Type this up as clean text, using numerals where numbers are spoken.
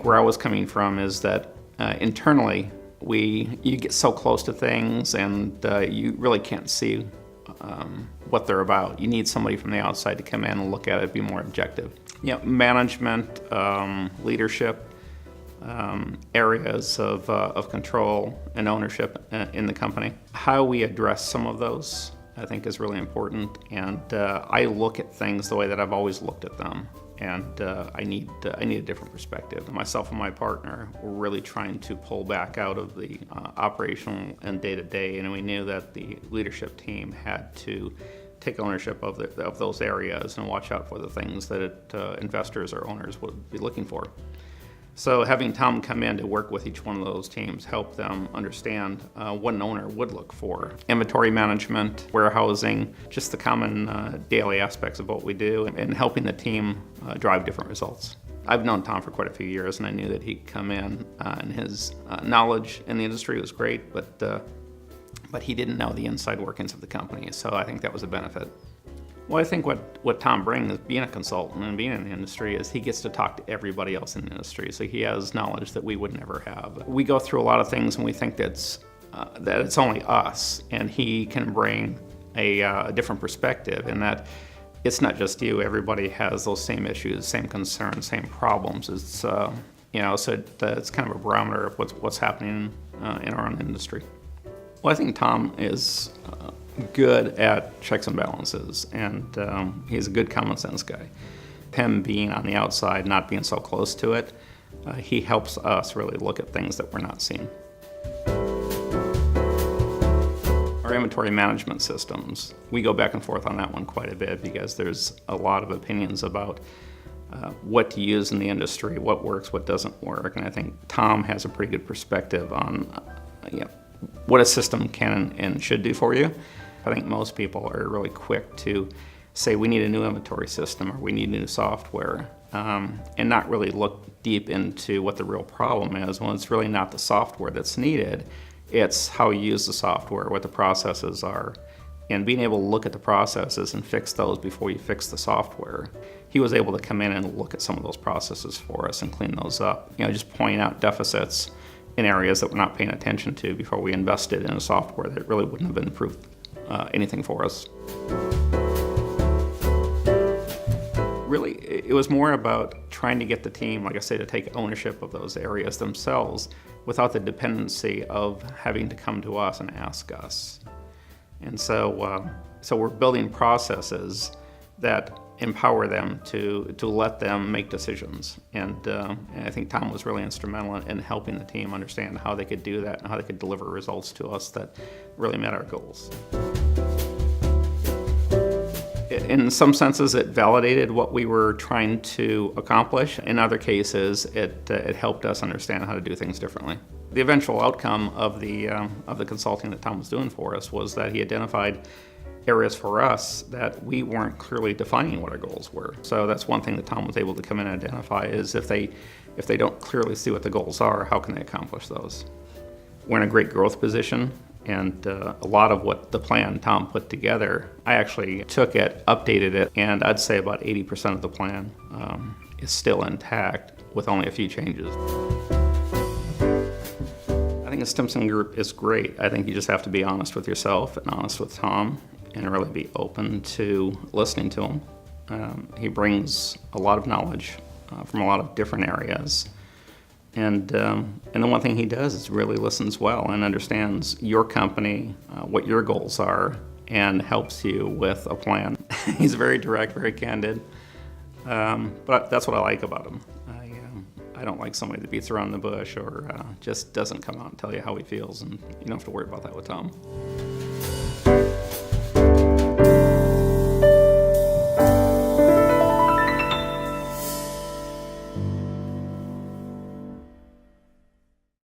Where I was coming from is that internally, you get so close to things and you really can't see what they're about. You need somebody from the outside to come in and look at it, be more objective. Management, leadership, areas of control and ownership in the company. How we address some of those, I think, is really important. And I look at things the way that I've always looked at them. And I need a different perspective. Myself and my partner were really trying to pull back out of the operational and day-to-day, and we knew that the leadership team had to take ownership of those areas and watch out for the things that investors or owners would be looking for. So having Tom come in to work with each one of those teams helped them understand what an owner would look for. Inventory management, warehousing, just the common daily aspects of what we do, and helping the team drive different results. I've known Tom for quite a few years, and I knew that he'd come in and his knowledge in the industry was great, but he didn't know the inside workings of the company, so I think that was a benefit. Well, I think what Tom brings, being a consultant and being in the industry, is he gets to talk to everybody else in the industry, so he has knowledge that we would never have. We go through a lot of things and we think that it's only us, and he can bring a different perspective in that it's not just you. Everybody has those same issues, same concerns, same problems. It's so it's kind of a barometer of what's happening in our own industry. Well, I think Tom is good at checks and balances, and he's a good common sense guy. Him being on the outside, not being so close to it, he helps us really look at things that we're not seeing. Our inventory management systems, we go back and forth on that one quite a bit because there's a lot of opinions about what to use in the industry, what works, what doesn't work, and I think Tom has a pretty good perspective on what a system can and should do for you. I think most people are really quick to say we need a new inventory system or we need new software, and not really look deep into what the real problem is when it's really not the software that's needed. It's how you use the software, what the processes are, and being able to look at the processes and fix those before you fix the software. He was able to come in and look at some of those processes for us and clean those up. Just pointing out deficits in areas that we're not paying attention to before we invested in a software that really wouldn't have improved anything for us. Really, it was more about trying to get the team, like I say, to take ownership of those areas themselves without the dependency of having to come to us and ask us. And so we're building processes that empower them to let them make decisions. And I think Tom was really instrumental in helping the team understand how they could do that and how they could deliver results to us that really met our goals. In some senses, it validated what we were trying to accomplish. In other cases, it helped us understand how to do things differently. The eventual outcome of the consulting that Tom was doing for us was that he identified areas for us that we weren't clearly defining what our goals were. So that's one thing that Tom was able to come in and identify is if they don't clearly see what the goals are, how can they accomplish those? We're in a great growth position, and a lot of what the plan Tom put together, I actually took it, updated it, and I'd say about 80% of the plan is still intact with only a few changes. I think the Stimson Group is great. I think you just have to be honest with yourself and honest with Tom and really be open to listening to him. He brings a lot of knowledge from a lot of different areas. And the one thing he does is really listens well and understands your company, what your goals are, and helps you with a plan. He's very direct, very candid, but that's what I like about him. I don't like somebody that beats around the bush or just doesn't come out and tell you how he feels, and you don't have to worry about that with Tom.